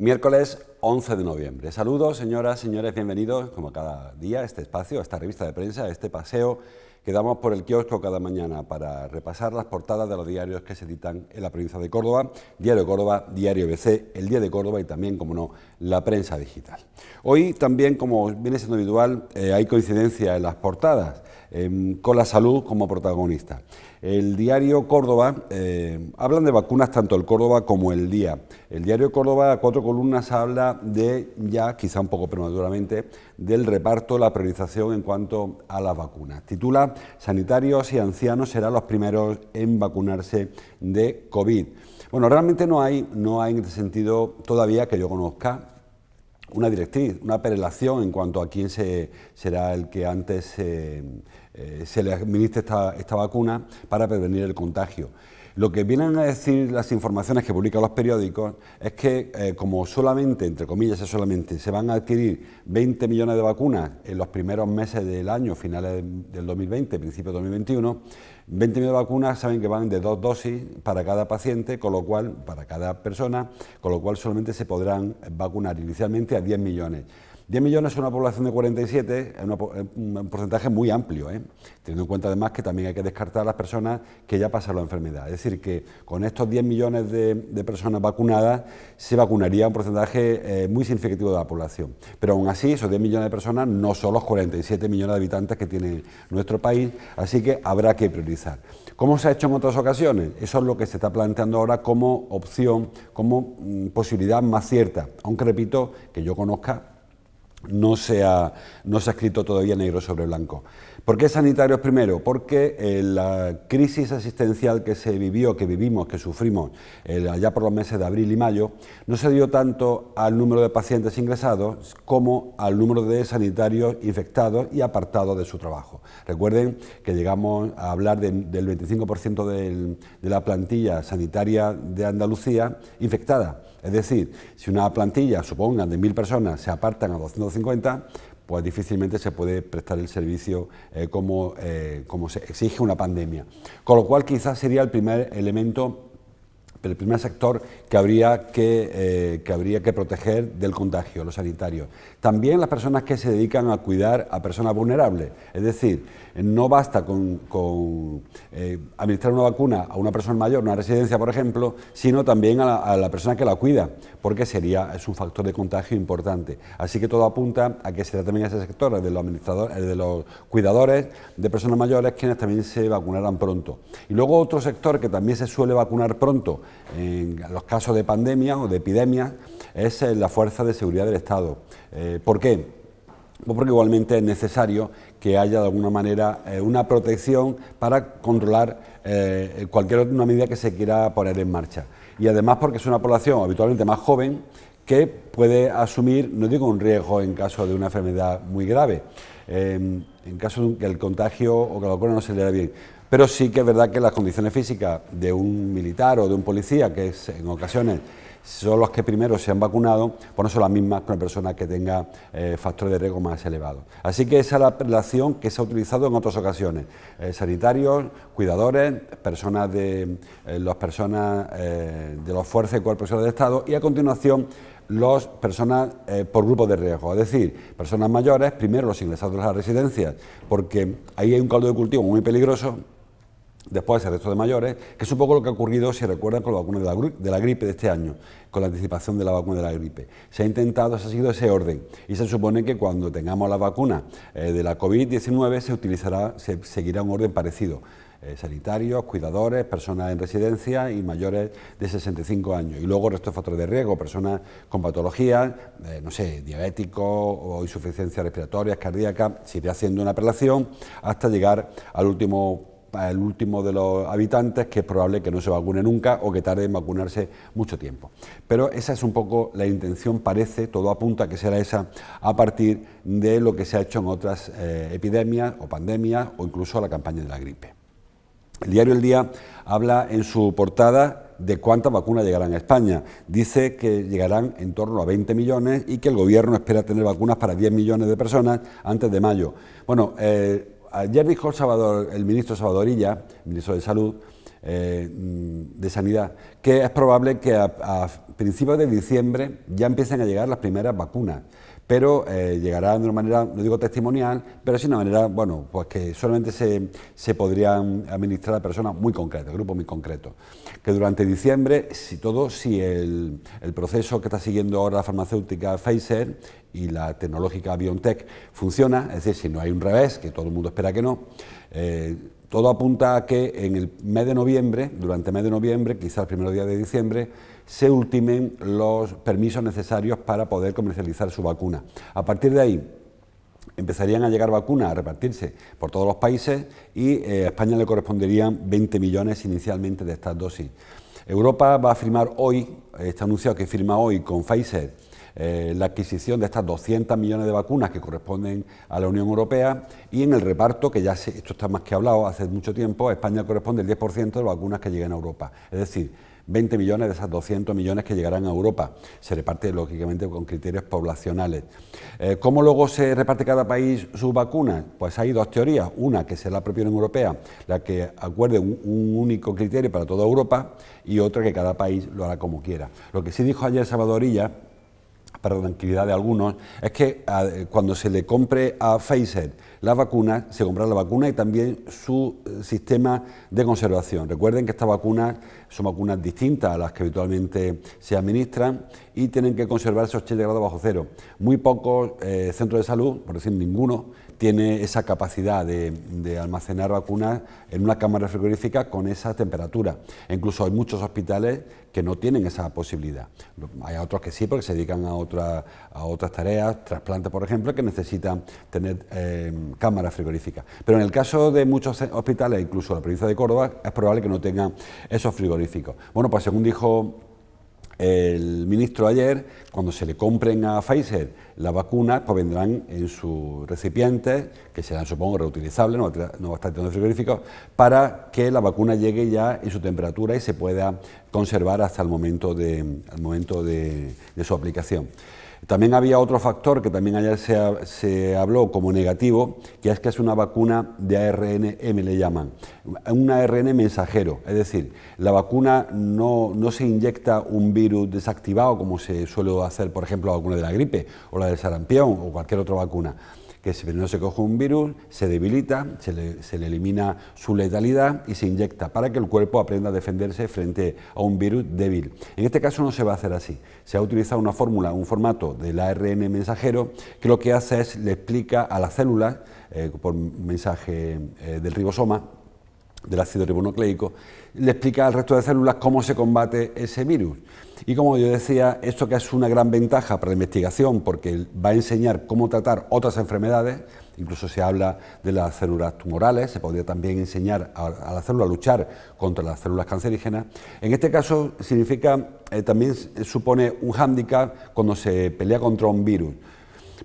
Miércoles 11 de noviembre. Saludos, señoras, señores, bienvenidos, como cada día, a este espacio, a esta revista de prensa, a este paseo que damos por el kiosco cada mañana para repasar las portadas de los diarios que se editan en la provincia de Córdoba, Diario Córdoba, Diario ABC, El Día de Córdoba y también, como no, la prensa digital. Hoy también, como viene siendo habitual, hay coincidencia en las portadas, con la salud como protagonista. El diario Córdoba, hablan de vacunas tanto el Córdoba como el Día. El diario Córdoba, a 4 columnas, habla de, ya quizá un poco prematuramente, del reparto, la priorización en cuanto a las vacunas. Titula: sanitarios y ancianos serán los primeros en vacunarse de COVID. Bueno, realmente no hay en este sentido todavía que yo conozca una directriz, una prelación en cuanto a quién será el que antes se le administre esta vacuna para prevenir el contagio. Lo que vienen a decir las informaciones que publican los periódicos es que como solamente, entre comillas, se van a adquirir 20 millones de vacunas en los primeros meses del año, finales del 2020, principios de 2021, 20 millones de vacunas saben que van de 2 dosis para cada paciente, con lo cual, para cada persona, con lo cual solamente se podrán vacunar inicialmente a 10 millones. 10 millones es una población de 47, es un porcentaje muy amplio, teniendo en cuenta además que también hay que descartar a las personas que ya pasan la enfermedad. Es decir, que con estos 10 millones de personas vacunadas se vacunaría un porcentaje muy significativo de la población. Pero aún así, esos 10 millones de personas no son los 47 millones de habitantes que tiene nuestro país, así que habrá que priorizar. ¿Cómo se ha hecho en otras ocasiones? Eso es lo que se está planteando ahora como opción, como posibilidad más cierta, aunque repito, que yo conozca, no se ha escrito todavía negro sobre blanco. ¿Por qué sanitarios primero? Porque la crisis asistencial que vivimos, que sufrimos allá por los meses de abril y mayo, no se dio tanto al número de pacientes ingresados como al número de sanitarios infectados y apartados de su trabajo. Recuerden que llegamos a hablar del 25% de la plantilla sanitaria de Andalucía infectada. Es decir, si una plantilla, supongan, de 1000 personas se apartan a 250, pues difícilmente se puede prestar el servicio como se exige una pandemia. Con lo cual quizás sería el primer elemento, el primer sector que habría que proteger del contagio, los sanitarios. También las personas que se dedican a cuidar a personas vulnerables, es decir, no basta con administrar una vacuna a una persona mayor, una residencia, por ejemplo, sino también a la persona que la cuida, porque es un factor de contagio importante. Así que todo apunta a que será también ese sector, de los administradores, de los cuidadores de personas mayores, quienes también se vacunarán pronto. Y luego otro sector que también se suele vacunar pronto en los casos de pandemia o de epidemias es la Fuerza de Seguridad del Estado. ¿Por qué? Pues porque igualmente es necesario que haya de alguna manera una protección para controlar cualquier otra medida que se quiera poner en marcha. Y además porque es una población habitualmente más joven que puede asumir, no digo un riesgo en caso de una enfermedad muy grave, en caso de que el contagio o que la vacuna no se le dé bien. Pero sí que es verdad que las condiciones físicas de un militar o de un policía, que en ocasiones son los que primero se han vacunado, pues no son las mismas que una persona que tenga factores de riesgo más elevados. Así que esa es la relación que se ha utilizado en otras ocasiones. Sanitarios, cuidadores, personas de los fuerzas y cuerpos del Estado y a continuación las personas por grupos de riesgo, es decir, personas mayores, primero los ingresados de las residencias, porque ahí hay un caldo de cultivo muy peligroso. Después el resto de mayores, que es un poco lo que ha ocurrido, si recuerdan, con la vacuna de la gripe de este año, con la anticipación de la vacuna de la gripe. Se ha seguido ese orden y se supone que cuando tengamos la vacuna de la COVID-19 se seguirá un orden parecido. Sanitarios, cuidadores, personas en residencia y mayores de 65 años. Y luego el resto de factores de riesgo, personas con patologías, diabéticos o insuficiencias respiratorias, cardíacas, se irá haciendo una prelación hasta llegar al último para el último de los habitantes, que es probable que no se vacune nunca o que tarde en vacunarse mucho tiempo. Pero esa es un poco la intención, parece, todo apunta a que será esa a partir de lo que se ha hecho en otras epidemias o pandemias o incluso la campaña de la gripe. El diario El Día habla en su portada de cuántas vacunas llegarán a España. Dice que llegarán en torno a 20 millones y que el Gobierno espera tener vacunas para 10 millones de personas antes de mayo. Bueno, ayer dijo el ministro Salvador Illa, ministro de Salud, de Sanidad, que es probable que a principios de diciembre ya empiecen a llegar las primeras vacunas, pero llegarán de una manera, no digo testimonial, pero sí de una manera, bueno, pues que solamente se podrían administrar a personas muy concretas, grupos muy concretos. Que durante diciembre, si el proceso que está siguiendo ahora la farmacéutica Pfizer y la tecnológica BioNTech funciona, es decir, si no hay un revés, que todo el mundo espera que no, todo apunta a que en el mes de noviembre, durante el mes de noviembre, quizás el primer día de diciembre, se ultimen los permisos necesarios para poder comercializar su vacuna. A partir de ahí empezarían a llegar vacunas a repartirse por todos los países y a España le corresponderían 20 millones inicialmente de estas dosis. Europa va a firmar hoy, está anunciado que firma hoy con Pfizer la adquisición de estas 200 millones de vacunas que corresponden a la Unión Europea y en el reparto, que esto está más que hablado hace mucho tiempo, a España corresponde el 10% de vacunas que lleguen a Europa. Es decir, 20 millones de esas 200 millones que llegarán a Europa. Se reparte, lógicamente, con criterios poblacionales. ¿Cómo luego se reparte cada país sus vacunas? Pues hay dos teorías. Una, que será la propia Unión Europea la que acuerde un único criterio para toda Europa, y otra, que cada país lo hará como quiera. Lo que sí dijo ayer Salvador Illa, para la tranquilidad de algunos, es que cuando se le compre a Pfizer la vacuna, se comprará la vacuna y también su sistema de conservación. Recuerden que estas vacunas son vacunas distintas a las que habitualmente se administran y tienen que conservarse a 80 grados bajo cero. Muy pocos centros de salud, por decir ninguno, tiene esa capacidad de almacenar vacunas en una cámara frigorífica con esa temperatura. E incluso hay muchos hospitales que no tienen esa posibilidad. Hay otros que sí, porque se dedican a otras tareas, trasplantes, por ejemplo, que necesitan tener cámaras frigoríficas. Pero en el caso de muchos hospitales, incluso la provincia de Córdoba, es probable que no tengan esos frigoríficos. Bueno, pues según dijo el ministro ayer, cuando se le compren a Pfizer las vacunas, pues vendrán en sus recipientes, que serán, supongo, reutilizables, no va a estar teniendo frigoríficos, para que la vacuna llegue ya en su temperatura y se pueda conservar hasta el momento de su aplicación. También había otro factor que también ayer se habló como negativo, que es una vacuna de ARN-M, le llaman, un ARN mensajero, es decir, la vacuna no se inyecta un virus desactivado como se suele hacer, por ejemplo, la vacuna de la gripe o la del sarampión o cualquier otra vacuna, que si no se coge un virus, se debilita, se le elimina su letalidad y se inyecta para que el cuerpo aprenda a defenderse frente a un virus débil. En este caso no se va a hacer así. Se ha utilizado una fórmula, un formato del ARN mensajero que lo que hace es, le explica a las células, por mensaje del ribosoma, del ácido ribonucleico, le explica al resto de células cómo se combate ese virus. Y como yo decía, esto que es una gran ventaja para la investigación, porque va a enseñar cómo tratar otras enfermedades, incluso se habla de las células tumorales, se podría también enseñar a la célula a luchar contra las células cancerígenas. En este caso significa, también supone un hándicap cuando se pelea contra un virus,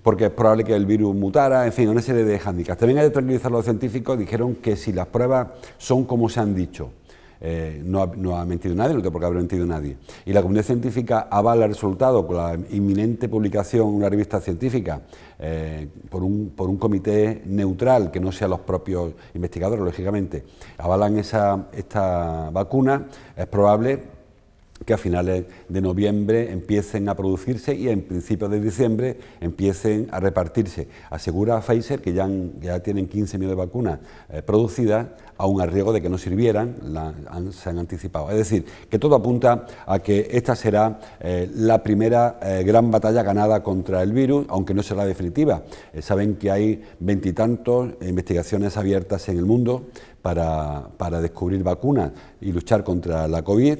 porque es probable que el virus mutara, en fin, una serie de hándicaps. También hay que tranquilizar a los científicos, dijeron que si las pruebas son como se han dicho, no ha mentido nadie, no tiene por qué haber mentido nadie. Y la comunidad científica avala el resultado con la inminente publicación en una revista científica por un comité neutral, que no sea los propios investigadores, lógicamente, avalan esta vacuna. Es probable que a finales de noviembre empiecen a producirse y en principios de diciembre empiecen a repartirse. Asegura Pfizer que ya tienen 15 millones de vacunas producidas, aun a riesgo de que no sirvieran, se han anticipado. Es decir, que todo apunta a que esta será la primera gran batalla ganada contra el virus, aunque no será la definitiva. Saben que hay 20 y tantos investigaciones abiertas en el mundo para descubrir vacunas y luchar contra la COVID,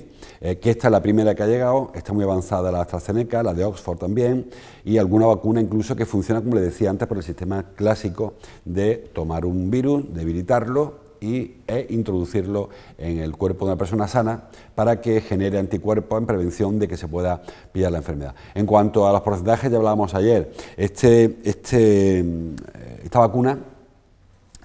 que esta es la primera que ha llegado, está muy avanzada la AstraZeneca, la de Oxford también, y alguna vacuna incluso que funciona, como le decía antes, por el sistema clásico de tomar un virus, debilitarlo e introducirlo en el cuerpo de una persona sana para que genere anticuerpos en prevención de que se pueda pillar la enfermedad. En cuanto a los porcentajes, ya hablábamos ayer, esta vacuna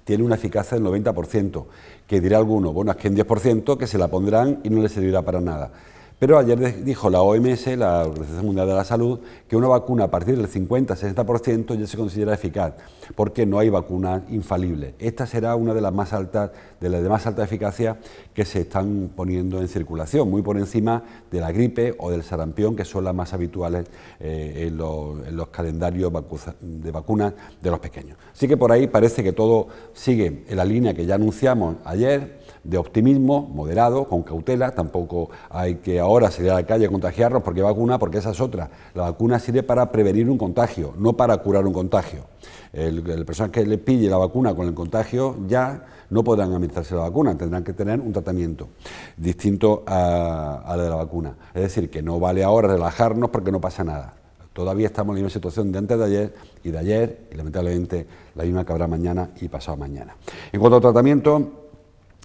tiene una eficacia del 90%, que dirá alguno, bueno, es que en 10% que se la pondrán y no les servirá para nada. Pero ayer dijo la OMS, la Organización Mundial de la Salud, que una vacuna a partir del 50-60% ya se considera eficaz, porque no hay vacuna infalible. Esta será una de las más altas, de las de más alta eficacia que se están poniendo en circulación, muy por encima de la gripe o del sarampión, que son las más habituales en los calendarios de vacunas de los pequeños. Así que por ahí parece que todo sigue en la línea que ya anunciamos ayer, de optimismo moderado, con cautela. Tampoco hay que ahora salir a la calle a contagiarnos porque vacuna, porque esa es otra. La vacuna sirve para prevenir un contagio, no para curar un contagio. El persona que le pille la vacuna con el contagio ya no podrán administrarse la vacuna, tendrán que tener un tratamiento distinto a la de la vacuna. Es decir, que no vale ahora relajarnos porque no pasa nada. Todavía estamos en la misma situación de antes de ayer y lamentablemente la misma que habrá mañana y pasado mañana. En cuanto al tratamiento,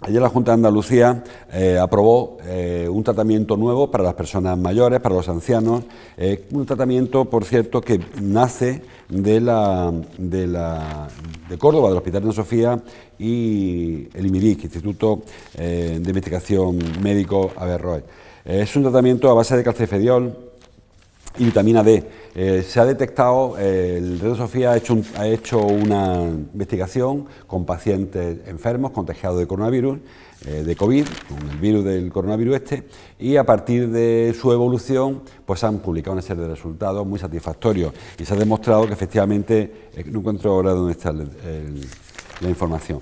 ayer la Junta de Andalucía aprobó un tratamiento nuevo para las personas mayores, para los ancianos, un tratamiento, por cierto, que nace de Córdoba, del Hospital de Sofía y el IMIDIC, Instituto de Investigación Médico Averroes. Es un tratamiento a base de calcifediol y vitamina D. Se ha detectado, el Reino Sofía ha hecho una investigación con pacientes enfermos contagiados de coronavirus, de COVID, con el virus del coronavirus y a partir de su evolución pues han publicado una serie de resultados muy satisfactorios y se ha demostrado que efectivamente, no encuentro ahora dónde está la información.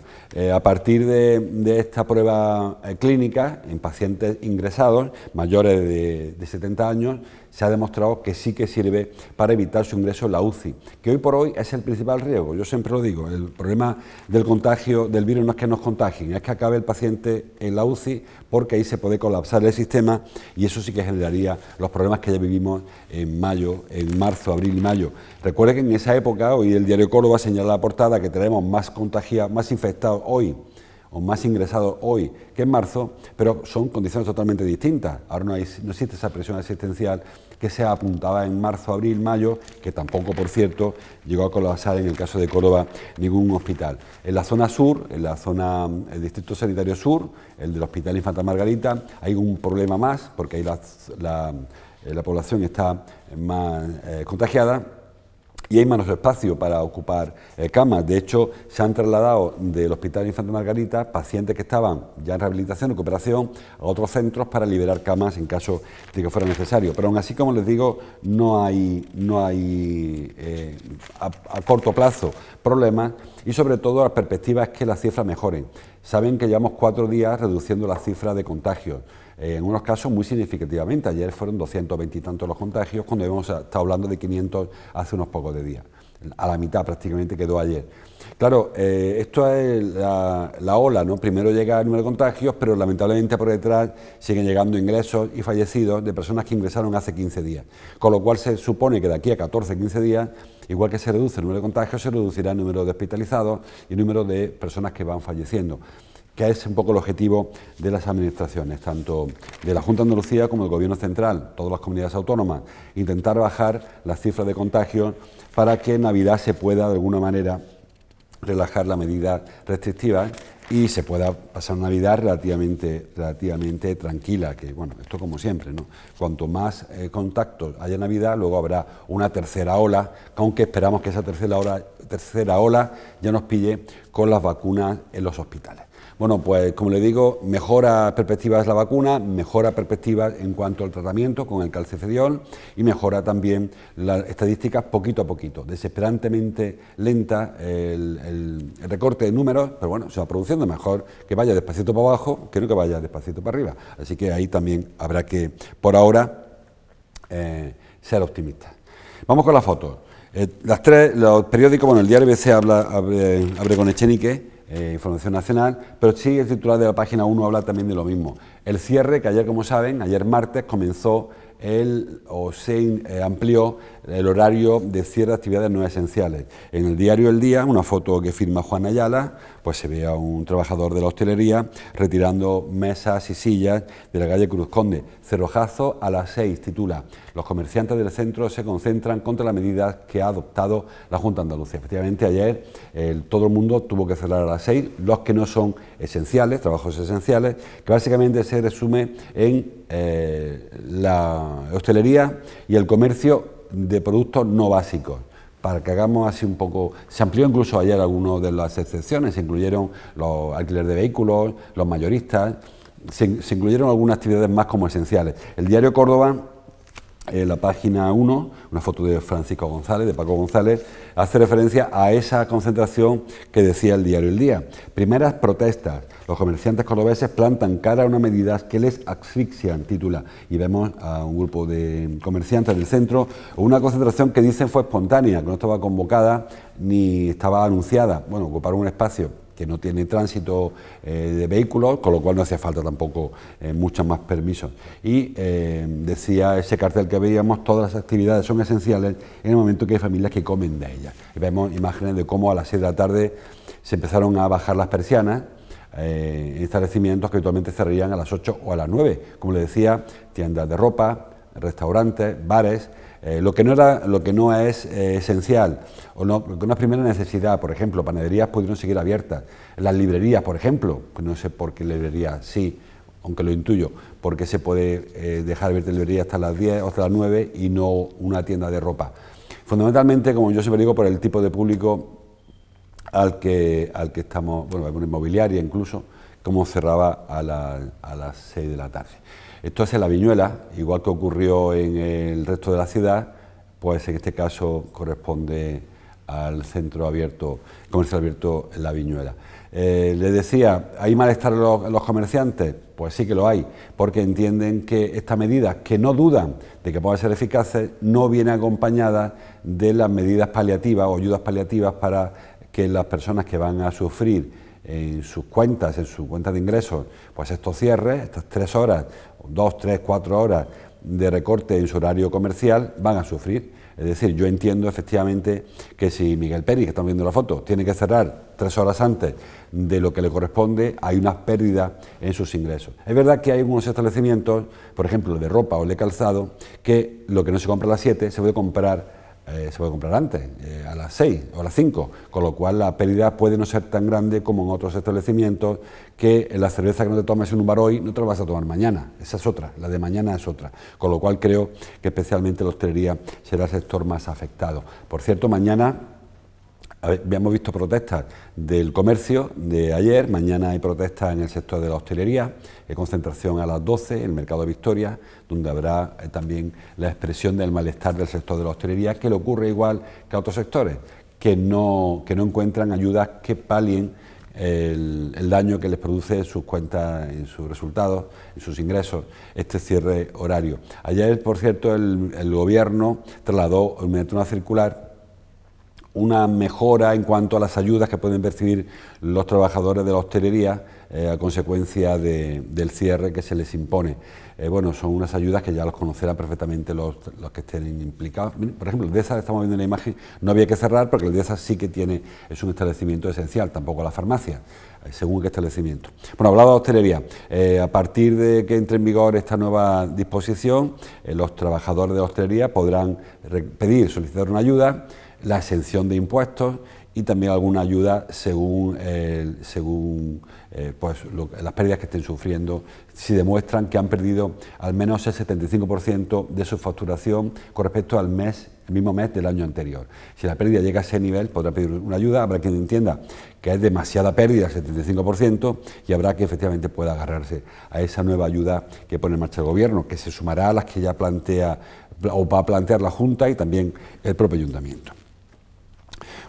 A partir de esta prueba clínica en pacientes ingresados mayores de 70 años, se ha demostrado que sí que sirve para evitar su ingreso en la UCI, que hoy por hoy es el principal riesgo. Yo siempre lo digo, el problema del contagio del virus no es que nos contagien, es que acabe el paciente en la UCI, porque ahí se puede colapsar el sistema y eso sí que generaría los problemas que ya vivimos en marzo, abril y mayo. Recuerden que en esa época, hoy el diario Córdoba señala la portada que tenemos más contagiados, más infectados hoy o más ingresados hoy que en marzo, pero son condiciones totalmente distintas. Ahora no existe esa presión asistencial que se apuntaba en marzo, abril, mayo, que tampoco, por cierto, llegó a colapsar en el caso de Córdoba ningún hospital. En la zona sur, el Distrito Sanitario Sur, el del Hospital Infanta Margarita, hay un problema más, porque ahí la población está más contagiada, y hay menos espacio para ocupar camas. De hecho, se han trasladado del Hospital Infanta Margarita pacientes que estaban ya en rehabilitación, recuperación, a otros centros para liberar camas en caso de que fuera necesario. Pero aún así, como les digo, no hay a corto plazo problemas y sobre todo la perspectiva es que las cifras mejoren. Saben que llevamos 4 días reduciendo las cifras de contagios. En unos casos muy significativamente. Ayer fueron 220 y tantos los contagios, cuando hemos estado hablando de 500 hace unos pocos de días. A la mitad prácticamente quedó ayer. Claro, esto es la ola, ¿no? Primero llega el número de contagios, pero lamentablemente por detrás siguen llegando ingresos y fallecidos de personas que ingresaron hace 15 días. Con lo cual se supone que de aquí a 14, 15 días, igual que se reduce el número de contagios, se reducirá el número de hospitalizados y el número de personas que van falleciendo, que es un poco el objetivo de las administraciones, tanto de la Junta de Andalucía como del Gobierno Central, todas las comunidades autónomas, intentar bajar las cifras de contagios para que en Navidad se pueda de alguna manera relajar la medida restrictiva y se pueda pasar una Navidad relativamente tranquila, que bueno, esto como siempre, ¿no? Cuanto más contactos haya en Navidad, luego habrá una tercera ola, aunque esperamos que esa tercera ola ya nos pille con las vacunas en los hospitales. Bueno, pues como le digo, mejora perspectivas la vacuna, mejora perspectivas en cuanto al tratamiento con el calcifediol y mejora también las estadísticas poquito a poquito. Desesperantemente lenta el recorte de números, pero bueno, se va produciendo. Mejor que vaya despacito para abajo que no que vaya despacito para arriba. Así que ahí también habrá que, por ahora, ser optimistas. Vamos con las fotos. Los periódicos, bueno, el diario BBC abre con Echenique, Información Nacional, pero sí el titular de la página 1 habla también de lo mismo. El cierre, que ayer, como saben, ayer martes comenzó se amplió el horario de cierre de actividades no esenciales. En el diario El Día, una foto que firma Juan Ayala, pues se ve a un trabajador de la hostelería retirando mesas y sillas de la calle Cruz Conde. Cerrojazo a las 6, titula: los comerciantes del centro se concentran contra las medidas que ha adoptado la Junta de Andalucía. Efectivamente, ayer todo el mundo tuvo que cerrar a las 6, los que no son esenciales, trabajos esenciales, que básicamente se resume en la hostelería y el comercio de productos no básicos. Para que hagamos así un poco, se amplió incluso ayer algunas de las excepciones, se incluyeron los alquileres de vehículos, los mayoristas, se incluyeron algunas actividades más como esenciales. El diario Córdoba, la página 1, una foto de Francisco González, de Paco González, hace referencia a esa concentración que decía el diario El Día. Primeras protestas. Los comerciantes cordobeses plantan cara a una medida que les asfixian, titula. Y vemos a un grupo de comerciantes del centro, una concentración que dicen fue espontánea, que no estaba convocada ni estaba anunciada. Bueno, ocuparon un espacio que no tiene tránsito de vehículos, con lo cual no hacía falta tampoco muchos más permisos. Y decía ese cartel que veíamos, todas las actividades son esenciales en el momento que hay familias que comen de ellas. Y vemos imágenes de cómo a las 6 de la tarde se empezaron a bajar las persianas en establecimientos que habitualmente cerrarían a las 8 o a las 9. Como le decía, tiendas de ropa, restaurantes, bares. Lo que no es esencial o lo que no es primera necesidad, por ejemplo, panaderías pudieron seguir abiertas, las librerías, por ejemplo, pues no sé por qué librerías, sí, aunque lo intuyo, porque se puede dejar abierta la librería hasta las 10 o hasta las 9 y no una tienda de ropa. Fundamentalmente, como yo siempre digo, por el tipo de público al que estamos, bueno, alguna inmobiliaria incluso, como cerraba a las 6 de la tarde. Esto es en La Viñuela, igual que ocurrió en el resto de la ciudad, pues en este caso corresponde al centro abierto, comercial abierto en La Viñuela. Le decía, ¿hay malestar en los comerciantes? Pues sí que lo hay, porque entienden que estas medidas, que no dudan de que puedan ser eficaces, no vienen acompañadas de las medidas paliativas o ayudas paliativas para que las personas que van a sufrir en sus cuentas de ingresos, pues estos cierres, estas 3 horas, 2, 3, 4 horas de recorte en su horario comercial, van a sufrir. Es decir, yo entiendo efectivamente que si Miguel Peri, que estamos viendo la foto, tiene que cerrar 3 horas antes de lo que le corresponde, hay unas pérdidas en sus ingresos. Es verdad que hay algunos establecimientos, por ejemplo el de ropa o el de calzado, que lo que no se compra a las 7 se puede comprar antes, a las 6 o a las 5, con lo cual la pérdida puede no ser tan grande como en otros establecimientos, que la cerveza que no te tomes en un bar hoy no te la vas a tomar mañana, esa es otra, la de mañana es otra, con lo cual creo que especialmente la hostelería será el sector más afectado. Por cierto, mañana hemos visto protestas del comercio de ayer, mañana hay protestas en el sector de la hostelería, concentración a las 12 en el Mercado de Victoria, donde habrá también la expresión del malestar del sector de la hostelería, que le ocurre igual que a otros sectores, que no encuentran ayudas que palien el daño que les produce en sus cuentas, en sus resultados, en sus ingresos, este cierre horario. Ayer, por cierto, el Gobierno trasladó mediante una circular una mejora en cuanto a las ayudas que pueden percibir los trabajadores de la hostelería a consecuencia del cierre que se les impone. Bueno, son unas ayudas que ya los conocerán perfectamente los que estén implicados. Por ejemplo, el DESA, estamos viendo en la imagen, no había que cerrar porque el DESA sí que es un establecimiento esencial, tampoco la farmacia, según qué establecimiento. Bueno, hablaba de hostelería. A partir de que entre en vigor esta nueva disposición, los trabajadores de la hostelería podrán solicitar una ayuda, la exención de impuestos y también alguna ayuda según las pérdidas que estén sufriendo, si demuestran que han perdido al menos el 75% de su facturación con respecto al mismo mes del año anterior. Si la pérdida llega a ese nivel, podrá pedir una ayuda, habrá quien entienda que es demasiada pérdida, el 75%, y habrá que efectivamente pueda agarrarse a esa nueva ayuda que pone en marcha el Gobierno, que se sumará a las que ya plantea o va a plantear la Junta y también el propio Ayuntamiento.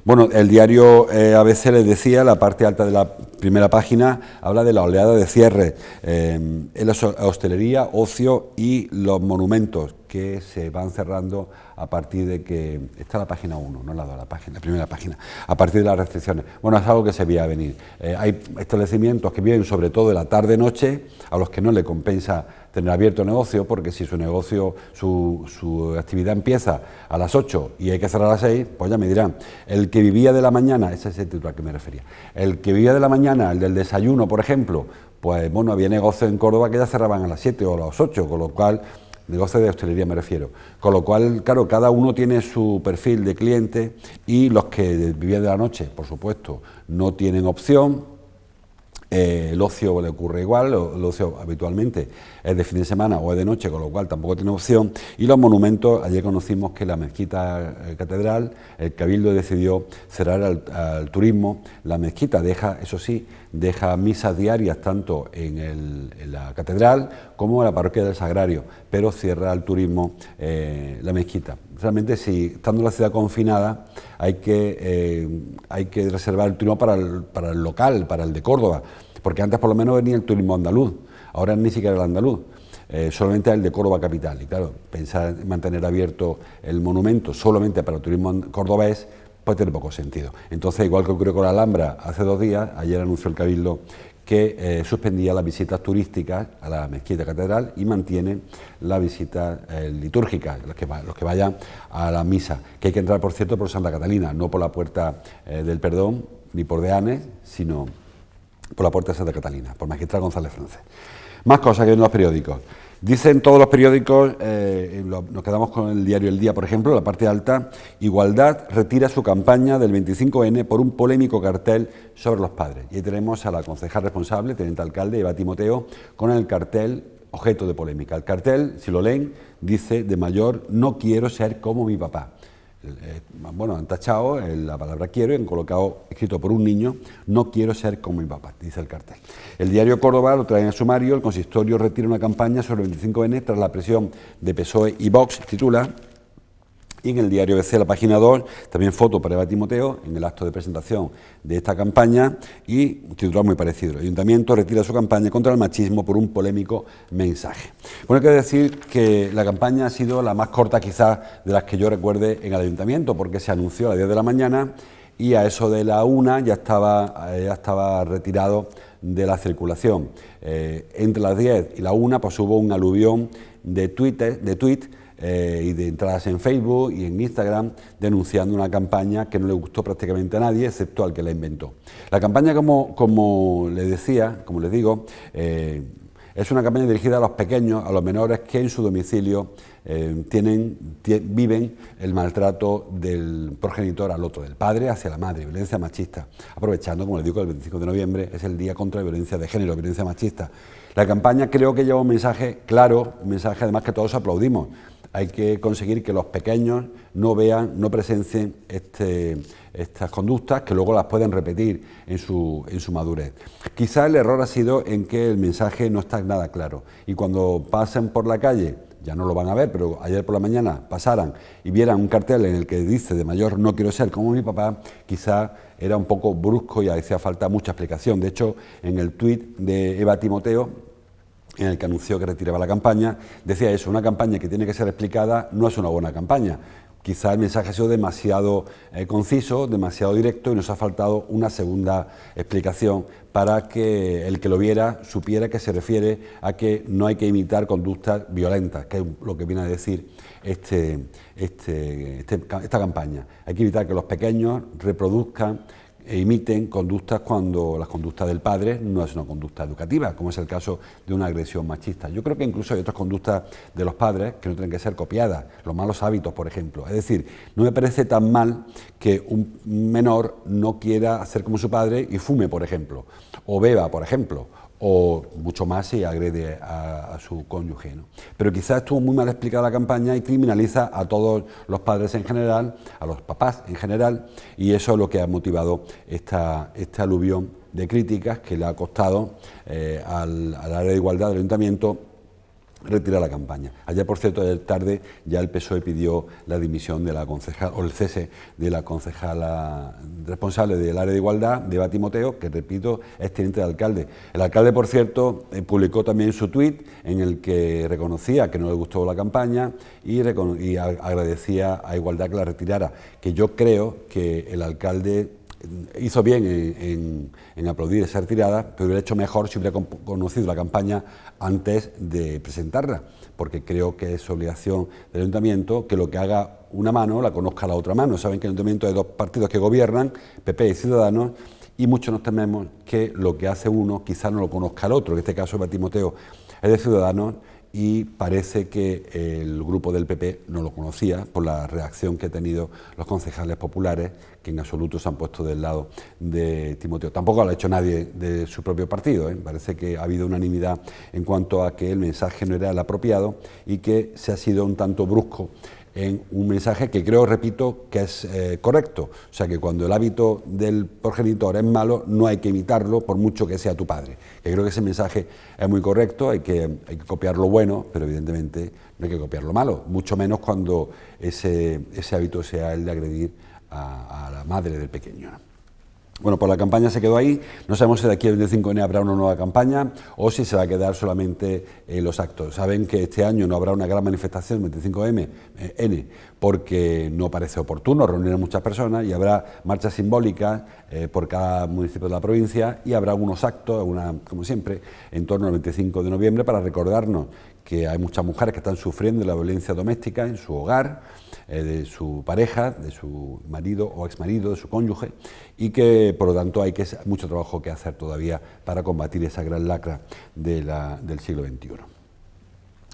Bueno, el diario ABC les decía, la parte alta de la primera página, habla de la oleada de cierre en la hostelería, ocio y los monumentos que se van cerrando a partir de que... Está la página 1, no la 2, la primera página, a partir de las restricciones. Bueno, es algo que se veía venir. Hay establecimientos que viven sobre todo de la tarde-noche, a los que no le compensa tener abierto negocio, porque si su negocio, su actividad empieza a las 8 y hay que cerrar a las 6, pues ya me dirán. El que vivía de la mañana, ese es el título al que me refería, el que vivía de la mañana, el del desayuno, por ejemplo, pues bueno, había negocios en Córdoba que ya cerraban a las 7 o a las 8, con lo cual, negocios de hostelería me refiero, con lo cual, claro, cada uno tiene su perfil de cliente y los que vivían de la noche, por supuesto, no tienen opción. El ocio le ocurre igual, el ocio habitualmente es de fin de semana o es de noche, con lo cual tampoco tiene opción. Y los monumentos, ayer conocimos que la mezquita catedral, el Cabildo decidió cerrar al turismo. La mezquita deja, eso sí, deja misas diarias tanto en la catedral como en la parroquia del Sagrario, pero cierra al turismo la mezquita. Realmente, si estando la ciudad confinada, hay que reservar el turismo para el local, para el de Córdoba, porque antes por lo menos venía el turismo andaluz, ahora ni siquiera el andaluz, solamente el de Córdoba capital. Y claro, pensar en mantener abierto el monumento solamente para el turismo cordobés, pues tiene poco sentido. Entonces, igual que ocurrió con la Alhambra hace 2 días, ayer anunció el Cabildo que suspendía las visitas turísticas a la mezquita catedral y mantiene las visitas litúrgicas, los que vayan a la misa, que hay que entrar, por cierto, por Santa Catalina, no por la Puerta del Perdón, ni por Deanes, sino por la Puerta de Santa Catalina, por Magistral González Francés. Más cosas que en los periódicos. Dicen todos los periódicos, nos quedamos con el diario El Día, por ejemplo, la parte alta: Igualdad retira su campaña del 25N por un polémico cartel sobre los padres. Y ahí tenemos a la concejal responsable, teniente alcalde, Eva Timoteo, con el cartel objeto de polémica. El cartel, si lo leen, dice: de mayor no quiero ser como mi papá. Bueno, han tachado la palabra quiero y han colocado, escrito por un niño: no quiero ser como mi papá, dice el cartel. El diario Córdoba lo trae en el sumario: el consistorio retira una campaña sobre el 25N tras la presión de PSOE y Vox, titula. Y en el diario ABC, la página 2, también foto para Eva Timoteo en el acto de presentación de esta campaña, y un titular muy parecido: el Ayuntamiento retira su campaña contra el machismo por un polémico mensaje. Bueno, hay que decir que la campaña ha sido la más corta quizás de las que yo recuerde en el Ayuntamiento, porque se anunció a las 10 de la mañana y a eso de la 1 ya estaba retirado de la circulación. Entre las 10 y la 1 pues hubo un aluvión de tweets y de entradas en Facebook y en Instagram denunciando una campaña que no le gustó prácticamente a nadie, excepto al que la inventó. La campaña, como les decía, como les digo, es una campaña dirigida a los pequeños, a los menores que en su domicilio viven el maltrato del progenitor al otro, del padre hacia la madre, violencia machista, aprovechando, como les digo, que el 25 de noviembre es el Día contra la Violencia de Género, violencia machista. La campaña creo que lleva un mensaje claro, un mensaje además que todos aplaudimos. Hay que conseguir que los pequeños no vean, no presencien estas conductas, que luego las pueden repetir en su madurez. Quizá el error ha sido en que el mensaje no está nada claro, y cuando pasen por la calle, ya no lo van a ver, pero ayer por la mañana pasaran y vieran un cartel en el que dice: de mayor no quiero ser como mi papá, quizá era un poco brusco y hacía falta mucha explicación. De hecho, en el tuit de Eva Timoteo, en el que anunció que retiraba la campaña, decía eso: una campaña que tiene que ser explicada no es una buena campaña. Quizá el mensaje ha sido demasiado conciso, demasiado directo, y nos ha faltado una segunda explicación para que el que lo viera supiera que se refiere a que no hay que imitar conductas violentas, que es lo que viene a decir esta campaña. Hay que evitar que los pequeños reproduzcan e imiten conductas cuando las conductas del padre no es una conducta educativa, como es el caso de una agresión machista. Yo creo que incluso hay otras conductas de los padres que no tienen que ser copiadas, los malos hábitos, por ejemplo. Es decir, no me parece tan mal que un menor no quiera hacer como su padre y fume, por ejemplo, o beba, por ejemplo, o mucho más si agrede a su cónyuge, ¿no? Pero quizás estuvo muy mal explicada la campaña y criminaliza a todos los padres en general, a los papás en general, y eso es lo que ha motivado este aluvión de críticas que le ha costado al área de igualdad del Ayuntamiento retirar la campaña. Ayer, por cierto, de tarde ya el PSOE pidió la dimisión de la concejal, o el cese de la concejala responsable del área de igualdad, de Eva Timoteo, que, repito, es teniente de alcalde. El alcalde, por cierto, publicó también su tuit en el que reconocía que no le gustó la campaña y agradecía a Igualdad que la retirara, que yo creo que el alcalde hizo bien en aplaudir esa retirada, pero hubiera hecho mejor si hubiera conocido la campaña antes de presentarla, porque creo que es obligación del ayuntamiento que lo que haga una mano la conozca la otra mano. Saben que en el ayuntamiento hay dos partidos que gobiernan, PP y Ciudadanos, y muchos nos tememos que lo que hace uno quizás no lo conozca el otro. En este caso, Timoteo es de Ciudadanos y parece que el grupo del PP no lo conocía por la reacción que han tenido los concejales populares, que en absoluto se han puesto del lado de Timoteo. Tampoco lo ha hecho nadie de su propio partido, ¿eh? Parece que ha habido unanimidad en cuanto a que el mensaje no era el apropiado y que se ha sido un tanto brusco en un mensaje que creo, repito, que es correcto. O sea, que cuando el hábito del progenitor es malo, no hay que imitarlo por mucho que sea tu padre. Que creo que ese mensaje es muy correcto, hay que copiar lo bueno, pero evidentemente no hay que copiar lo malo, mucho menos cuando ese hábito sea el de agredir a la madre del pequeño. Bueno, pues la campaña se quedó ahí. No sabemos si de aquí al 25N habrá una nueva campaña o si se va a quedar solamente los actos. Saben que este año no habrá una gran manifestación, 25N, porque no parece oportuno reunir a muchas personas, y habrá marchas simbólicas por cada municipio de la provincia, y habrá algunos actos, como siempre, en torno al 25 de noviembre para recordarnos que hay muchas mujeres que están sufriendo la violencia doméstica en su hogar, de su pareja, de su marido o exmarido, de su cónyuge, y que por lo tanto hay mucho trabajo que hacer todavía para combatir esa gran lacra del siglo XXI.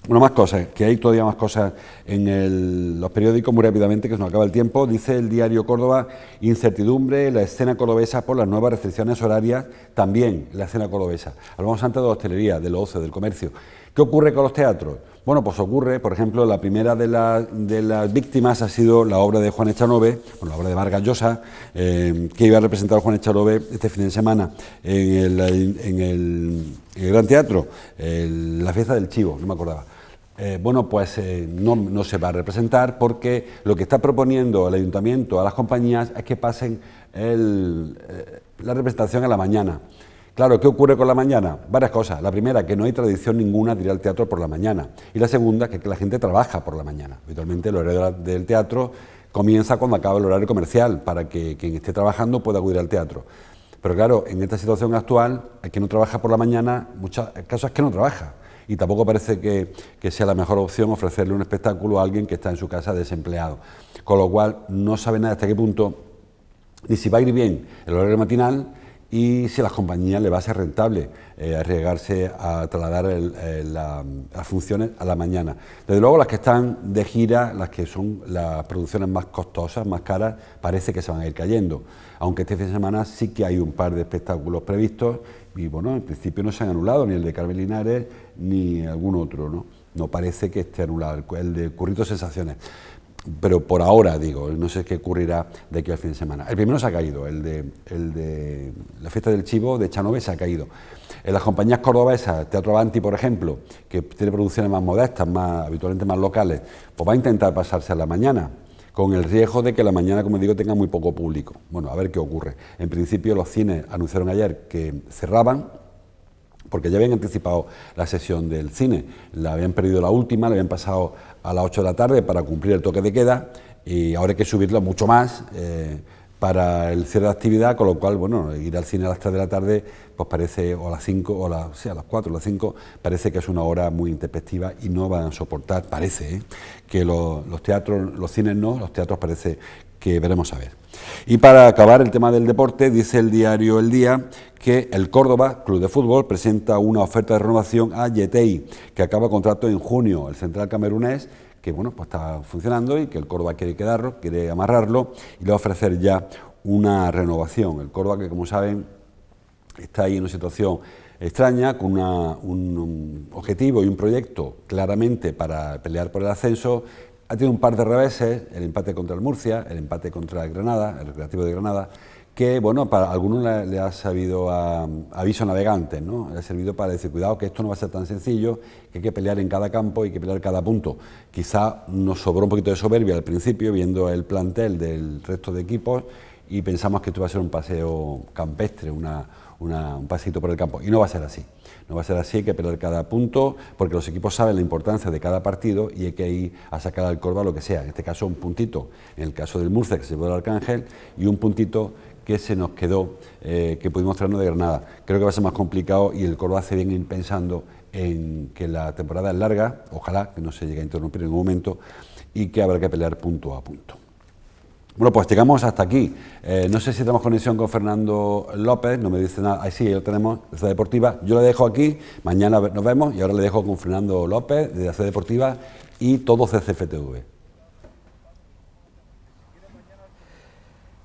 Bueno, más cosas, que hay todavía más cosas en los periódicos, muy rápidamente, que se nos acaba el tiempo. Dice el diario Córdoba: incertidumbre en la escena cordobesa por las nuevas restricciones horarias, también la escena cordobesa. Hablamos antes de la hostelería, del ocio, del comercio. ¿Qué ocurre con los teatros? Bueno, pues ocurre, por ejemplo, la primera de las víctimas ha sido la obra de Juan Echanove, la obra de Vargas Llosa, que iba a representar a Juan Echanove este fin de semana en el Gran Teatro, la fiesta del Chivo, no me acordaba. Bueno, pues no se va a representar, porque lo que está proponiendo el ayuntamiento a las compañías es que pasen la representación a la mañana. Claro, ¿qué ocurre con la mañana? Varias cosas. La primera, que no hay tradición ninguna de ir al teatro por la mañana. Y la segunda, que la gente trabaja por la mañana. Habitualmente el horario del teatro comienza cuando acaba el horario comercial, para que quien esté trabajando pueda acudir al teatro. Pero claro, en esta situación actual, el que no trabaja por la mañana, muchos casos es que no trabaja. Y tampoco parece que sea la mejor opción ofrecerle un espectáculo a alguien que está en su casa desempleado. Con lo cual, no sabe nada hasta qué punto, ni si va a ir bien el horario matinal, y si a las compañías le va a ser rentable arriesgarse a trasladar las funciones a la mañana. Desde luego, las que están de gira, las que son las producciones más costosas, más caras, parece que se van a ir cayendo, aunque este fin de semana sí que hay un par de espectáculos previstos, y bueno, en principio no se han anulado, ni el de Carmen Linares ni algún otro, ¿no? No parece que esté anulado, el de Currito Sensaciones. Pero por ahora, digo, no sé qué ocurrirá de aquí al fin de semana. El primero se ha caído, el de la fiesta del Chivo de Echanove se ha caído. En las compañías cordobesas, Teatro Avanti, por ejemplo, que tiene producciones más modestas, habitualmente más locales, pues va a intentar pasarse a la mañana, con el riesgo de que la mañana, como digo, tenga muy poco público. Bueno, a ver qué ocurre. En principio, los cines anunciaron ayer que cerraban, porque ya habían anticipado la sesión del cine, la habían perdido la última, la habían pasado a las 8 de la tarde para cumplir el toque de queda, y ahora hay que subirlo mucho más para el cierre de actividad, con lo cual, bueno, ir al cine a las 3 de la tarde, pues parece, o a las 5, a las 4, a las 5, parece que es una hora muy intempestiva y no van a soportar, parece, que los teatros, los cines no, los teatros parece que veremos a ver. Y para acabar el tema del deporte, dice el diario El Día que el Córdoba Club de Fútbol presenta una oferta de renovación a Yetei, que acaba contrato en junio. El central camerunés, que bueno, pues está funcionando y que el Córdoba quiere quedarlo, quiere amarrarlo y le va a ofrecer ya una renovación. El Córdoba, que como saben, está ahí en una situación extraña, con un objetivo y un proyecto claramente para pelear por el ascenso. Ha tenido un par de reveses, el empate contra el Murcia, el empate contra el Granada, el Recreativo de Granada, que bueno, para algunos le ha servido a aviso navegante, ¿no? Le ha servido para decir, cuidado, que esto no va a ser tan sencillo, que hay que pelear en cada campo, hay que pelear cada punto. Quizá nos sobró un poquito de soberbia al principio, viendo el plantel del resto de equipos, y pensamos que esto iba a ser un paseo campestre, una un pasito por el campo. Y no va a ser así. No va a ser así, hay que perder cada punto, porque los equipos saben la importancia de cada partido y hay que ir a sacar al Córdoba lo que sea. En este caso, un puntito, en el caso del Murcia, que se llevó el Arcángel, y un puntito que se nos quedó, que pudimos traernos de Granada. Creo que va a ser más complicado y el Córdoba hace bien ir pensando en que la temporada es larga, ojalá que no se llegue a interrumpir en ningún momento, y que habrá que pelear punto a punto. Bueno, pues llegamos hasta aquí. No sé si tenemos conexión con Fernando López, no me dice nada. Ahí sí, lo tenemos, de Ciudad Deportiva. Yo le dejo aquí, mañana nos vemos y ahora le dejo con Fernando López de la Ciudad Deportiva y todo CCFTV.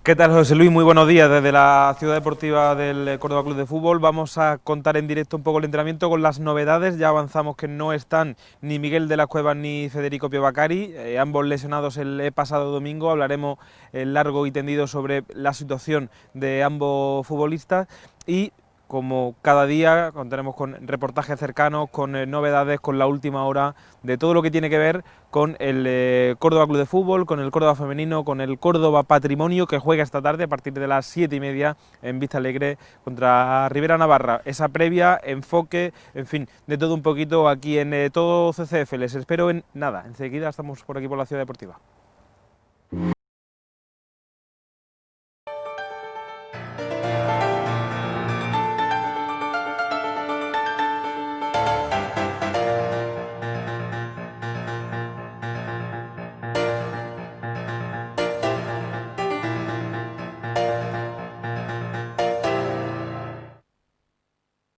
¿Qué tal, José Luis? Muy buenos días desde la Ciudad Deportiva del Córdoba Club de Fútbol. Vamos a contar en directo un poco el entrenamiento con las novedades. Ya avanzamos que no están ni Miguel de las Cuevas ni Federico Pio Bacari, ambos lesionados el pasado domingo. Hablaremos largo y tendido sobre la situación de ambos futbolistas y, como cada día, contaremos con reportajes cercanos, con novedades, con la última hora de todo lo que tiene que ver con el Córdoba Club de Fútbol, con el Córdoba Femenino, con el Córdoba Patrimonio, que juega esta tarde a partir de las 7:30 en Vista Alegre contra Rivera Navarra. Esa previa, enfoque, en fin, de todo un poquito aquí en todo CCF. Les espero en nada, enseguida estamos por aquí por la Ciudad Deportiva.